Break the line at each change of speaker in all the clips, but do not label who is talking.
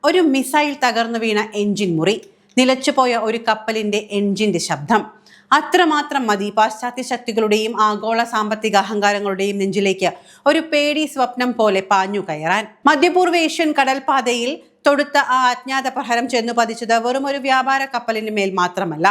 ഒരു മിസൈൽ തകർന്നു വീണ എഞ്ചിൻ മുറി, നിലച്ചുപോയ ഒരു കപ്പലിന്റെ എഞ്ചിന്റെ ശബ്ദം. അത്രമാത്രം മതി പാശ്ചാത്യ ശക്തികളുടെയും ആഗോള സാമ്പത്തിക അഹങ്കാരങ്ങളുടെയും നെഞ്ചിലേക്ക് ഒരു പേടി സ്വപ്നം പോലെ പാഞ്ഞു കയറാൻ. മധ്യപൂർവ്വ ഏഷ്യൻ കടൽപാതയിൽ തൊടുത്ത ആ അജ്ഞാത പ്രഹരം ചെന്നു പതിച്ചത് വെറും ഒരു വ്യാപാര കപ്പലിന് മേൽ മാത്രമല്ല,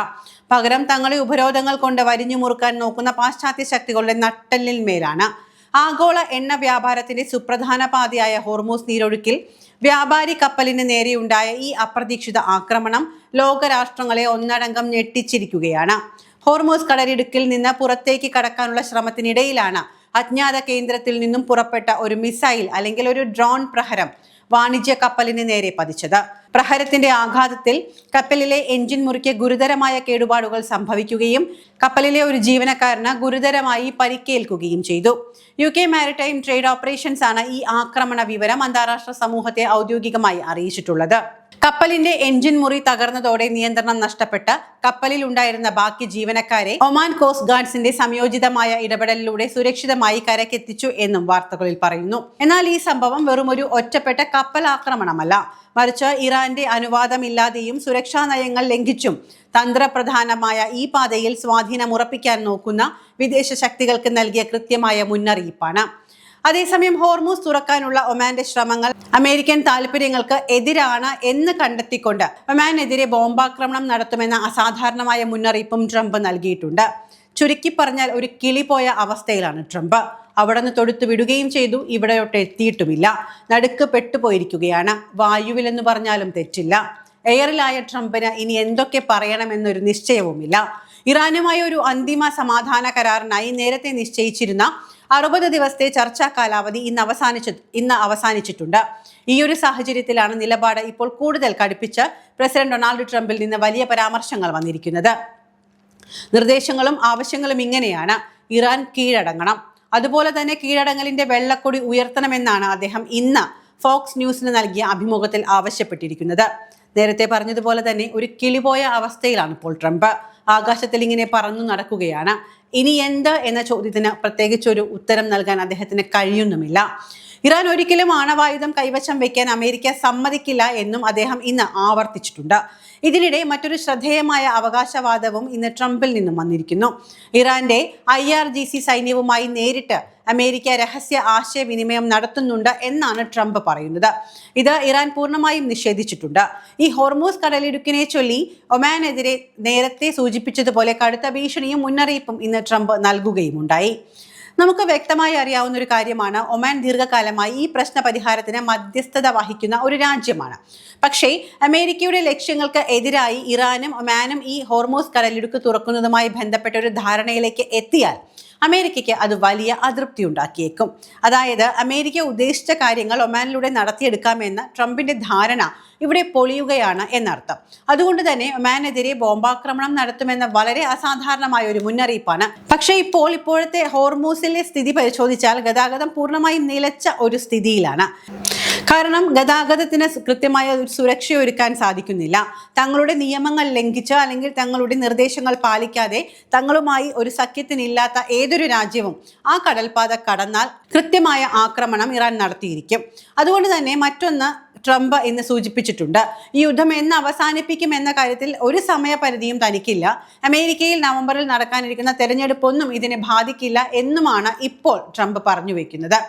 പകരം തങ്ങളെ ഉപരോധങ്ങൾ കൊണ്ട് വരിഞ്ഞു മുറുക്കാൻ നോക്കുന്ന പാശ്ചാത്യ ശക്തികളുടെ നട്ടെല്ലിൽ മേലാണ്. ആഗോള എണ്ണ വ്യാപാരത്തിന്റെ സുപ്രധാന പാതയായ ഹോർമൂസ് നീരൊഴുക്കിൽ വ്യാപാരി കപ്പലിന് നേരെയുണ്ടായ ഈ അപ്രതീക്ഷിത ആക്രമണം ലോകരാഷ്ട്രങ്ങളെ ഒന്നടങ്കം ഞെട്ടിച്ചിരിക്കുകയാണ്. ഹോർമൂസ് കടലിടുക്കിൽ നിന്ന് പുറത്തേക്ക് കടക്കാനുള്ള ശ്രമത്തിനിടയിലാണ് അജ്ഞാത കേന്ദ്രത്തിൽ നിന്നും പുറപ്പെട്ട ഒരു മിസൈൽ അല്ലെങ്കിൽ ഒരു ഡ്രോൺ പ്രഹരം വാണിജ്യ കപ്പലിന് നേരെ പതിച്ചത്. പ്രഹരത്തിന്റെ ആഘാതത്തിൽ കപ്പലിലെ എഞ്ചിൻ മുറിക്ക് ഗുരുതരമായ കേടുപാടുകൾ സംഭവിക്കുകയും കപ്പലിലെ ഒരു ജീവനക്കാരന് ഗുരുതരമായി പരിക്കേൽക്കുകയും ചെയ്തു. UK മാരിടൈം ട്രേഡ് ഓപ്പറേഷൻസ് ആണ് ഈ ആക്രമണ വിവരം അന്താരാഷ്ട്ര സമൂഹത്തെ ഔദ്യോഗികമായി അറിയിച്ചിട്ടുള്ളത്. കപ്പലിന്റെ എഞ്ചിൻ മുറി തകർന്നതോടെ നിയന്ത്രണം നഷ്ടപ്പെട്ട് കപ്പലിൽ ഉണ്ടായിരുന്ന ബാക്കി ജീവനക്കാരെ ഒമാൻ കോസ്റ്റ് ഗാർഡ്സിന്റെ സംയോജിതമായ ഇടപെടലിലൂടെ സുരക്ഷിതമായി കരക്കെത്തിച്ചു എന്നും വാർത്തകളിൽ പറയുന്നു. എന്നാൽ ഈ സംഭവം വെറും ഒരു ഒറ്റപ്പെട്ട കപ്പൽ ആക്രമണമല്ല, മറിച്ച് ഇറാന്റെ അനുവാദമില്ലാതെയും സുരക്ഷാ നയങ്ങൾ ലംഘിച്ചും തന്ത്രപ്രധാനമായ ഈ പാതയിൽ സ്വാധീനം ഉറപ്പിക്കാൻ നോക്കുന്ന വിദേശ ശക്തികൾക്ക് നൽകിയ കൃത്യമായ മുന്നറിയിപ്പാണ്. അതേസമയം ഹോർമൂസ് തുറക്കാനുള്ള ഒമാന്റെ ശ്രമങ്ങൾ അമേരിക്കൻ താല്പര്യങ്ങൾക്ക് എതിരാണ് എന്ന് കണ്ടെത്തിക്കൊണ്ട് ഒമാനെതിരെ ബോംബാക്രമണം നടത്തുമെന്ന അസാധാരണമായ മുന്നറിയിപ്പും ട്രംപ് നൽകിയിട്ടുണ്ട്. ചുരുക്കി പറഞ്ഞാൽ ഒരു കിളി പോയ അവസ്ഥയിലാണ് ട്രംപ്. അവിടെ നിന്ന് തൊടുത്തു വിടുകയും ചെയ്തു, ഇവിടെയോട്ട് എത്തിയിട്ടുമില്ല. നടുക്ക് പെട്ടുപോയിരിക്കുകയാണ്. വായുവിലെന്ന് പറഞ്ഞാലും തെറ്റില്ല. എയറിലായ ട്രംപിന് ഇനി എന്തൊക്കെ പറയണമെന്നൊരു നിശ്ചയവുമില്ല. ഇറാനുമായി ഒരു അന്തിമ സമാധാന കരാറിനായി നേരത്തെ നിശ്ചയിച്ചിരുന്ന 60 ദിവസത്തെ ചർച്ചാ കാലാവധി ഇന്ന് അവസാനിച്ചിട്ടുണ്ട്. ഈ ഒരു സാഹചര്യത്തിലാണ് നിലപാട് ഇപ്പോൾ കൂടുതൽ കടുപ്പിച്ച് പ്രസിഡന്റ് ഡൊണാൾഡ് ട്രംപിൽ നിന്ന് വലിയ പരാമർശങ്ങൾ വന്നിരിക്കുന്നത്. നിർദ്ദേശങ്ങളും ആവശ്യങ്ങളും ഇങ്ങനെയാണ്: ഇറാൻ കീഴടങ്ങണം, അതുപോലെ തന്നെ കീഴടങ്ങലിന്റെ വെള്ളക്കൊടി ഉയർത്തണമെന്നാണ് അദ്ദേഹം ഇന്ന് ഫോക്സ് ന്യൂസിന് നൽകിയ അഭിമുഖത്തിൽ ആവശ്യപ്പെട്ടിരിക്കുന്നത്. നേരത്തെ പറഞ്ഞതുപോലെ തന്നെ ഒരു കിളിപോയ അവസ്ഥയിലാണ് ഇപ്പോൾ ട്രംപ്. ആകാശത്തിൽ ഇങ്ങനെ പറന്നു നടക്കുകയാണ്. ഇനി എന്ത് എന്ന ചോദ്യത്തിന് പ്രത്യേകിച്ചൊരു ഉത്തരം നൽകാൻ അദ്ദേഹത്തിന് കഴിയുന്നുമില്ല. ഇറാൻ ഒരിക്കലും ആണവായുധം കൈവശം വയ്ക്കാൻ അമേരിക്ക സമ്മതിക്കില്ല എന്നും അദ്ദേഹം ഇന്ന് ആവർത്തിച്ചിട്ടുണ്ട്. ഇതിനിടെ മറ്റൊരു ശ്രദ്ധേയമായ അവകാശവാദവും ഇന്ന് ട്രംപിൽ നിന്നും വന്നിരിക്കുന്നു. ഇറാന്റെ IRGC സൈന്യവുമായി നേരിട്ട് അമേരിക്ക രഹസ്യ ആശയവിനിമയം നടത്തുന്നുണ്ട് എന്നാണ് ട്രംപ് പറയുന്നത്. ഇത് ഇറാൻ പൂർണ്ണമായും നിഷേധിച്ചിട്ടുണ്ട്. ഈ ഹോർമൂസ് കടലിടുക്കിനെ ചൊല്ലി ഒമാനെതിരെ നേരത്തെ സൂചിപ്പിച്ചതുപോലെ കടുത്ത ഭീഷണിയും മുന്നറിയിപ്പും ഇന്ന് ട്രംപ് നൽകുകയുമുണ്ടായി. നമുക്ക് വ്യക്തമായി അറിയാവുന്ന ഒരു കാര്യമാണ്, ഒമാൻ ദീർഘകാലമായി ഈ പ്രശ്ന പരിഹാരത്തിന് മധ്യസ്ഥത വഹിക്കുന്ന ഒരു രാജ്യമാണ്. പക്ഷേ അമേരിക്കയുടെ ലക്ഷ്യങ്ങൾക്ക് എതിരായി ഇറാനും ഒമാനും ഈ ഹോർമൂസ് കടലിടുക്ക് തുറക്കുന്നതുമായി ബന്ധപ്പെട്ട ഒരു ധാരണയിലേക്ക് എത്തിയാൽ അമേരിക്കയ്ക്ക് അത് വലിയ അതൃപ്തി ഉണ്ടാക്കിയേക്കും. അതായത് അമേരിക്ക ഉദ്ദേശിച്ച കാര്യങ്ങൾ ഒമാനിലൂടെ നടത്തിയെടുക്കാമെന്ന ട്രംപിന്റെ ധാരണ ഇവിടെ പൊളിയുകയാണ് എന്നർത്ഥം. അതുകൊണ്ട് തന്നെ ഒമാനെതിരെ ബോംബാക്രമണം നടത്തുമെന്ന വളരെ അസാധാരണമായ ഒരു മുന്നറിയിപ്പാണ്. പക്ഷേ ഇപ്പോഴത്തെ ഹോർമൂസിലെ സ്ഥിതി പരിശോധിച്ചാൽ ഗതാഗതം പൂർണ്ണമായും നിലച്ച ഒരു സ്ഥിതിയിലാണ്. കാരണം ഗതാഗതത്തിന് കൃത്യമായ ഒരു സുരക്ഷയൊരുക്കാൻ സാധിക്കുന്നില്ല. തങ്ങളുടെ നിയമങ്ങൾ ലംഘിച്ച് അല്ലെങ്കിൽ തങ്ങളുടെ നിർദ്ദേശങ്ങൾ പാലിക്കാതെ തങ്ങളുമായി ഒരു സഖ്യത്തിനില്ലാത്ത ഏതൊരു രാജ്യവും ആ കടൽപാത കടന്നാൽ കൃത്യമായ ആക്രമണം ഇറാൻ നടത്തിയിരിക്കും. അതുകൊണ്ട് തന്നെ മറ്റൊന്ന് ട്രംപ് ഇന്ന് സൂചിപ്പിച്ചിട്ടുണ്ട്: ഈ യുദ്ധം എന്ന് അവസാനിപ്പിക്കും എന്ന കാര്യത്തിൽ ഒരു സമയപരിധിയും തനിക്കില്ല. അമേരിക്കയിൽ നവംബറിൽ നടക്കാനിരിക്കുന്ന തെരഞ്ഞെടുപ്പൊന്നും ഇതിനെ ബാധിക്കില്ല എന്നുമാണ് ഇപ്പോൾ ട്രംപ് പറഞ്ഞു വെക്കുന്നത്.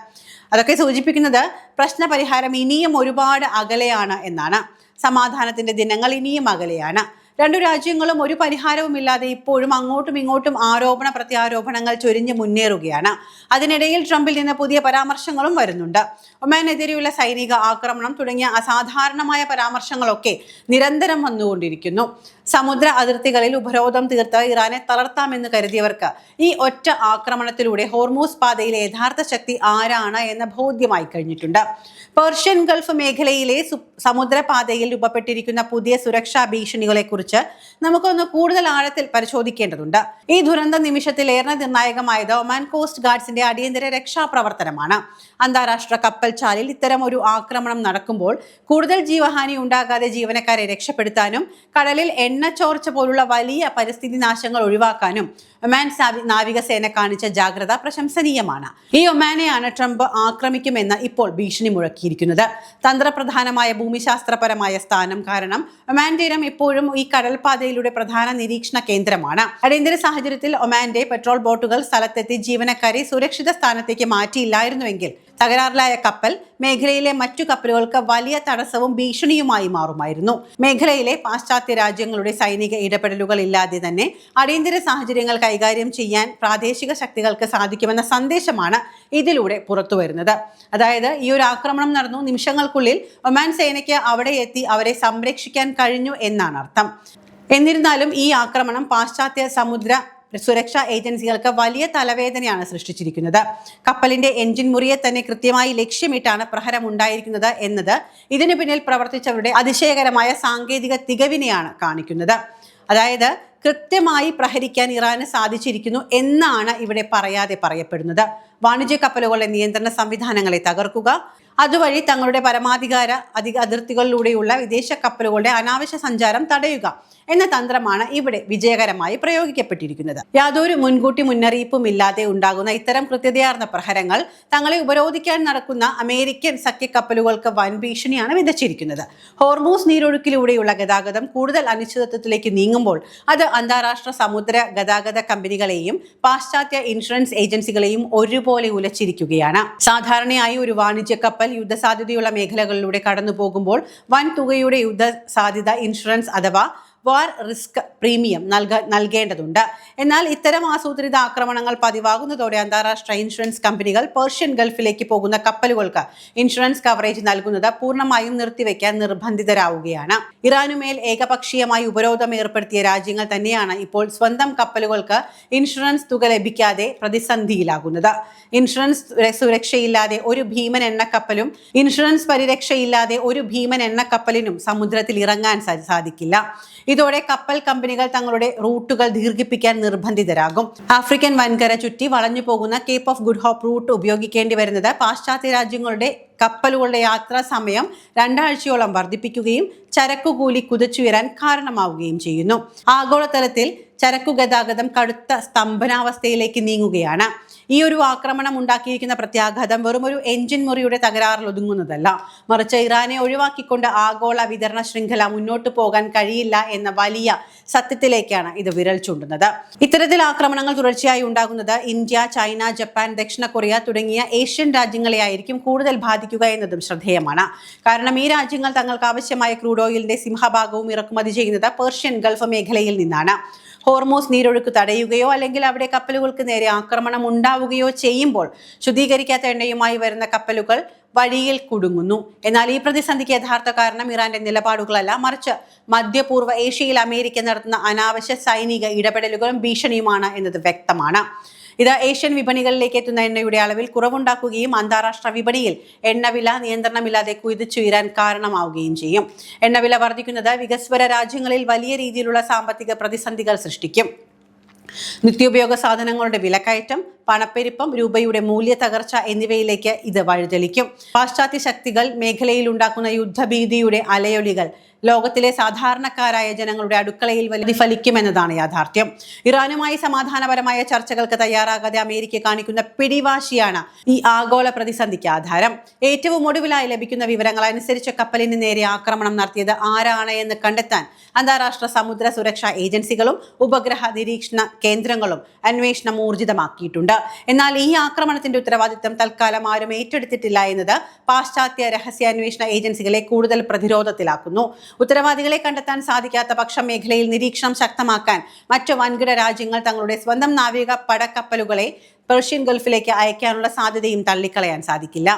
അതൊക്കെ സൂചിപ്പിക്കുന്നത് പ്രശ്നപരിഹാരം ഇനിയും ഒരുപാട് അകലെയാണ് എന്നാണ്. സമാധാനത്തിന്റെ ദിനങ്ങൾ ഇനിയും അകലെയാണ്. രണ്ടു രാജ്യങ്ങളും ഒരു പരിഹാരവുമില്ലാതെ ഇപ്പോഴും അങ്ങോട്ടും ഇങ്ങോട്ടും ആരോപണ പ്രത്യാരോപണങ്ങൾ ചൊരിഞ്ഞ് മുന്നേറുകയാണ്. അതിനിടയിൽ ട്രംപിൽ നിന്ന് പുതിയ പരാമർശങ്ങളും വരുന്നുണ്ട്. ഒമാനെതിരെയുള്ള സൈനിക ആക്രമണം തുടങ്ങിയ അസാധാരണമായ പരാമർശങ്ങളൊക്കെ നിരന്തരം വന്നുകൊണ്ടിരിക്കുന്നു. സമുദ്ര അതിർത്തികളിൽ ഉപരോധം തീർത്ത് ഇറാനെ തളർത്താമെന്ന് കരുതിയവർക്ക് ഈ ഒറ്റ ആക്രമണത്തിലൂടെ ഹോർമൂസ് പാതയിലെ യഥാർത്ഥ ശക്തി ആരാണ് എന്ന ബോധ്യമായി കഴിഞ്ഞിട്ടുണ്ട്. പേർഷ്യൻ ഗൾഫ് മേഖലയിലെ സമുദ്രപാതയിൽ രൂപപ്പെട്ടിരിക്കുന്ന പുതിയ സുരക്ഷാ ഭീഷണികളെ കുറിച്ച് കുറിച്ച് നമുക്കൊന്ന് കൂടുതൽ ആഴത്തിൽ പരിശോധിക്കേണ്ടതുണ്ട്. ഈ ദുരന്ത നിമിഷത്തിൽ ഏറെ നിർണായകമായത് ഒമാൻ കോസ്റ്റ് ഗാർഡ്സിന്റെ അടിയന്തര രക്ഷാപ്രവർത്തനമാണ്. അന്താരാഷ്ട്ര കപ്പൽ ചാലിൽ ഇത്തരം ഒരു ആക്രമണം നടക്കുമ്പോൾ കൂടുതൽ ജീവഹാനി ഉണ്ടാകാതെ ജീവനക്കാരെ രക്ഷപ്പെടുത്താനും കടലിൽ എണ്ണ ചോർച്ച പോലുള്ള വലിയ പരിസ്ഥിതി നാശങ്ങൾ ഒഴിവാക്കാനും ഒമാൻ നാവികസേന കാണിച്ച ജാഗ്രത പ്രശംസനീയമാണ്. ഈ ഒമാനെയാണ് ട്രംപ് ആക്രമിക്കുമെന്ന് ഇപ്പോൾ ഭീഷണി മുഴക്കിയിരിക്കുന്നത്. തന്ത്രപ്രധാനമായ ഭൂമിശാസ്ത്രപരമായ സ്ഥാനം കാരണം ഒമാൻ തീരം ഇപ്പോഴും ഈ കടൽപാതയിലൂടെ പ്രധാന നിരീക്ഷണ കേന്ദ്രമാണ്. അടിയന്തര സാഹചര്യത്തിൽ ഒമാന്റെ പെട്രോൾ ബോട്ടുകൾ സ്ഥലത്തെത്തി ജീവനക്കാരെ സുരക്ഷിത സ്ഥാനത്തേക്ക് മാറ്റിയില്ലായിരുന്നുവെങ്കിൽ തകരാറിലായ കപ്പൽ മേഖലയിലെ മറ്റു കപ്പലുകൾക്ക് വലിയ തടസ്സവും ഭീഷണിയുമായി മാറുമായിരുന്നു. മേഖലയിലെ പാശ്ചാത്യ രാജ്യങ്ങളുടെ സൈനിക ഇടപെടലുകൾ ഇല്ലാതെ തന്നെ അടിയന്തര സാഹചര്യങ്ങൾ കൈകാര്യം ചെയ്യാൻ പ്രാദേശിക ശക്തികൾക്ക് സാധിക്കുമെന്ന സന്ദേശമാണ് ഇതിലൂടെ പുറത്തു വരുന്നത്. അതായത് ഈ ഒരു ആക്രമണം നടന്നു, നിമിഷങ്ങൾക്കുള്ളിൽ ഒമാൻ സേനയ്ക്ക് അവിടെ എത്തി അവരെ സംരക്ഷിക്കാൻ കഴിഞ്ഞു എന്നാണ് അർത്ഥം. എന്നിരുന്നാലും ഈ ആക്രമണം പാശ്ചാത്യ സമുദ്ര സുരക്ഷാ ഏജൻസികൾക്ക് വലിയ തലവേദനയാണ് സൃഷ്ടിച്ചിരിക്കുന്നത്. കപ്പലിന്റെ എഞ്ചിൻ മുറിയെ തന്നെ കൃത്യമായി ലക്ഷ്യമിട്ടാണ് പ്രഹരം ഉണ്ടായിരിക്കുന്നത് എന്നത് ഇതിനു പിന്നിൽ പ്രവർത്തിച്ചവരുടെ അതിശയകരമായ സാങ്കേതിക തികവിനെയാണ് കാണിക്കുന്നത്. അതായത് കൃത്യമായി പ്രഹരിക്കാൻ ഇറാന് സാധിച്ചിരിക്കുന്നു എന്നാണ് ഇവിടെ പറയാതെ പറയപ്പെടുന്നത്. വാണിജ്യ കപ്പലുകളുടെ നിയന്ത്രണ സംവിധാനങ്ങളെ തകർക്കുക, അതുവഴി തങ്ങളുടെ പരമാധികാര അതിർത്തികളിലൂടെയുള്ള വിദേശ കപ്പലുകളുടെ അനാവശ്യ സഞ്ചാരം തടയുക എന്ന തന്ത്രമാണ് ഇവിടെ വിജയകരമായി പ്രയോഗിക്കപ്പെട്ടിരിക്കുന്നത്. യാതൊരു മുൻകൂട്ടി മുന്നറിയിപ്പും ഇല്ലാതെ ഉണ്ടാകുന്ന ഇത്തരം കൃത്യതയാർന്ന പ്രഹരങ്ങൾ തങ്ങളെ ഉപരോധിക്കാൻ നടക്കുന്ന അമേരിക്കൻ സഖ്യക്കപ്പലുകൾക്ക് വൻ ഭീഷണിയാണ് വിതച്ചിരിക്കുന്നത്. ഹോർമൂസ് നീരൊഴുക്കിലൂടെയുള്ള ഗതാഗതം കൂടുതൽ അനിശ്ചിതത്വത്തിലേക്ക് നീങ്ങുമ്പോൾ അത് അന്താരാഷ്ട്ര സമുദ്ര ഗതാഗത കമ്പനികളെയും പാശ്ചാത്യ ഇൻഷുറൻസ് ഏജൻസികളെയും ഒരുപോലെ ഉലച്ചിരിക്കുകയാണ്. സാധാരണയായി ഒരു വാണിജ്യ കപ്പൽ യുദ്ധസാധ്യതയുള്ള മേഖലകളിലൂടെ കടന്നു പോകുമ്പോൾ വൻ തുകയുടെ യുദ്ധസാധ്യത ഇൻഷുറൻസ് അഥവാ വാർ റിസ്ക് പ്രീമിയം നൽകേണ്ടതുണ്ട്. എന്നാൽ ഇത്തരം ആസൂത്രിത ആക്രമണങ്ങൾ പതിവാകുന്നതോടെ അന്താരാഷ്ട്ര ഇൻഷുറൻസ് കമ്പനികൾ പേർഷ്യൻ ഗൾഫിലേക്ക് പോകുന്ന കപ്പലുകൾക്ക് ഇൻഷുറൻസ് കവറേജ് നൽകുന്നത് പൂർണ്ണമായും നിർത്തിവെക്കാൻ നിർബന്ധിതരാവുകയാണ്. ഇറാനുമേൽ ഏകപക്ഷീയമായി ഉപരോധം ഏർപ്പെടുത്തിയ രാജ്യങ്ങൾ തന്നെയാണ് ഇപ്പോൾ സ്വന്തം കപ്പലുകൾക്ക് ഇൻഷുറൻസ് തുക ലഭിക്കാതെ പ്രതിസന്ധിയിലാകുന്നത്. ഇൻഷുറൻസ് സുരക്ഷയില്ലാതെ ഒരു ഭീമൻ എണ്ണക്കപ്പലും ഇൻഷുറൻസ് പരിരക്ഷയില്ലാതെ ഒരു ഭീമൻ എണ്ണക്കപ്പലിനും സമുദ്രത്തിൽ ഇറങ്ങാൻ സാധിക്കില്ല. ഇതോടെ കപ്പൽ കമ്പനികൾ തങ്ങളുടെ റൂട്ടുകൾ ദീർഘിപ്പിക്കാൻ നിർബന്ധിതരാകും. ആഫ്രിക്കൻ വൻകര ചുറ്റി വളഞ്ഞു പോകുന്ന cape of good hope route ഉപയോഗിക്കേണ്ടി വരുന്നത് പാശ്ചാത്യ രാജ്യങ്ങളുടെ കപ്പലുകളുടെ യാത്രാ സമയം 2 ആഴ്ചയോളം വർദ്ധിപ്പിക്കുകയും ചരക്കുകൂലി കുതിച്ചുയരാൻ കാരണമാവുകയും ചെയ്യുന്നു. ആഗോളതലത്തിൽ ചരക്കു ഗതാഗതം കടുത്ത സ്തംഭനാവസ്ഥയിലേക്ക് നീങ്ങുകയാണ്. ഈ ഒരു ആക്രമണം ഉണ്ടാക്കിയിരിക്കുന്ന പ്രത്യാഘാതം വെറും ഒരു എഞ്ചിൻ മുറിയുടെ തകരാറിൽ ഒതുങ്ങുന്നതല്ല, മറിച്ച് ഇറാനെ ഒഴിവാക്കിക്കൊണ്ട് ആഗോള വിതരണ ശൃംഖല മുന്നോട്ട് പോകാൻ കഴിയില്ല എന്ന വലിയ സത്യത്തിലേക്കാണ് ഇത് വിരൽ ചൂണ്ടുന്നത്. ഇത്തരത്തിൽ ആക്രമണങ്ങൾ തുടർച്ചയായി ഉണ്ടാകുന്നത് ഇന്ത്യ, ചൈന, ജപ്പാൻ, ദക്ഷിണ കൊറിയ തുടങ്ങിയ ഏഷ്യൻ രാജ്യങ്ങളെ ആയിരിക്കും കൂടുതൽ ബാധിക്കുക എന്നതും ശ്രദ്ധേയമാണ്. കാരണം ഈ രാജ്യങ്ങൾ തങ്ങൾക്ക് ആവശ്യമായ ക്രൂഡ് ഓയിലിന്റെ സിംഹഭാഗവും ഇറക്കുമതി ചെയ്യുന്നത് പേർഷ്യൻ ഗൾഫ് മേഖലയിൽ നിന്നാണ്. ഹോർമൂസ് നീരൊഴുക്ക് തടയുകയോ അല്ലെങ്കിൽ അവിടെ കപ്പലുകൾക്ക് നേരെ ആക്രമണം ഉണ്ടാവുകയോ ചെയ്യുമ്പോൾ ശുദ്ധീകരിക്കാത്ത എണ്ണയുമായി വരുന്ന കപ്പലുകൾ വഴിയിൽ കുടുങ്ങുന്നു. എന്നാൽ ഈ പ്രതിസന്ധിക്ക് യഥാർത്ഥ കാരണം ഇറാന്റെ നിലപാടുകളല്ല, മറിച്ച് മധ്യപൂർവ്വ ഏഷ്യയിൽ അമേരിക്ക നടത്തുന്ന അനാവശ്യ സൈനിക ഇടപെടലുകളും ഭീഷണിയുമാണ് എന്നത് വ്യക്തമാണ്. ഇത് ഏഷ്യൻ വിപണികളിലേക്ക് എത്തുന്ന എണ്ണയുടെ അളവിൽ കുറവുണ്ടാക്കുകയും അന്താരാഷ്ട്ര വിപണിയിൽ എണ്ണവില നിയന്ത്രണമില്ലാതെ കുതിച്ചുയരാൻ കാരണമാവുകയും ചെയ്യും. എണ്ണവില വർദ്ധിക്കുന്നത് വികസ്വര രാജ്യങ്ങളിൽ വലിയ രീതിയിലുള്ള സാമ്പത്തിക പ്രതിസന്ധികൾ സൃഷ്ടിക്കും. നിത്യോപയോഗ സാധനങ്ങളുടെ വിലക്കയറ്റം, പണപ്പെരുപ്പം, രൂപയുടെ മൂല്യ തകർച്ച എന്നിവയിലേക്ക് ഇത് വഴിതെളിക്കും. പാശ്ചാത്യ ശക്തികൾ മേഖലയിൽ ഉണ്ടാക്കുന്ന യുദ്ധഭീതിയുടെ അലയൊലികൾ ലോകത്തിലെ സാധാരണക്കാരായ ജനങ്ങളുടെ അടുക്കളയിൽ ഫലിക്കുമെന്നതാണ് യാഥാർത്ഥ്യം. ഇറാനുമായി സമാധാനപരമായ ചർച്ചകൾക്ക് തയ്യാറാകാതെ അമേരിക്ക കാണിക്കുന്ന പിടിവാശിയാണ് ഈ ആഗോള പ്രതിസന്ധിക്ക് ആധാരം. ഏറ്റവും ഒടുവിലായി ലഭിക്കുന്ന വിവരങ്ങൾ അനുസരിച്ച് കപ്പലിന് നേരെ ആക്രമണം നടത്തിയത് ആരാണ് എന്ന് കണ്ടെത്താൻ അന്താരാഷ്ട്ര സമുദ്ര സുരക്ഷാ ഏജൻസികളും ഉപഗ്രഹ നിരീക്ഷണ കേന്ദ്രങ്ങളും അന്വേഷണം ഊർജിതമാക്കിയിട്ടുണ്ട്. എന്നാൽ ഈ ആക്രമണത്തിന്റെ ഉത്തരവാദിത്തം തൽക്കാലം ആരും ഏറ്റെടുത്തിട്ടില്ല എന്നത് പാശ്ചാത്യ രഹസ്യാന്വേഷണ ഏജൻസികളെ കൂടുതൽ പ്രതിരോധത്തിലാക്കുന്നു. ഉത്തരവാദികളെ കണ്ടെത്താൻ സാധിക്കാത്ത പക്ഷം മേഖലയിൽ നിരീക്ഷണം ശക്തമാക്കാൻ മറ്റു വൻകിട രാജ്യങ്ങൾ തങ്ങളുടെ സ്വന്തം നാവിക പടക്കപ്പലുകളെ പേർഷ്യൻ ഗൾഫിലേക്ക് അയക്കാനുള്ള സാധ്യതയും തള്ളിക്കളയാൻ സാധിക്കില്ല.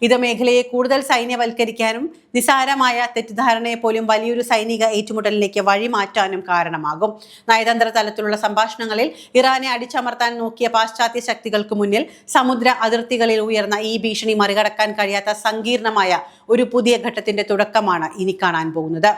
ഇത് മേഖലയെ കൂടുതൽ സൈന്യവൽക്കരിക്കാനും നിസാരമായ തെറ്റിദ്ധാരണയെ പോലും വലിയൊരു സൈനിക ഏറ്റുമുട്ടലിലേക്ക് വഴിമാറ്റാനും കാരണമാകും. നയതന്ത്ര തലത്തിലുള്ള സംഭാഷണങ്ങളിൽ ഇറാനെ അടിച്ചമർത്താൻ നോക്കിയ പാശ്ചാത്യ ശക്തികൾക്ക് മുന്നിൽ സമുദ്ര അതിർത്തികളിൽ ഉയർന്ന ഈ ഭീഷണി മറികടക്കാൻ കഴിയാത്ത സങ്കീർണമായ ഒരു പുതിയ ഘട്ടത്തിന്റെ തുടക്കമാണ് ഇനി കാണാൻ പോകുന്നത്.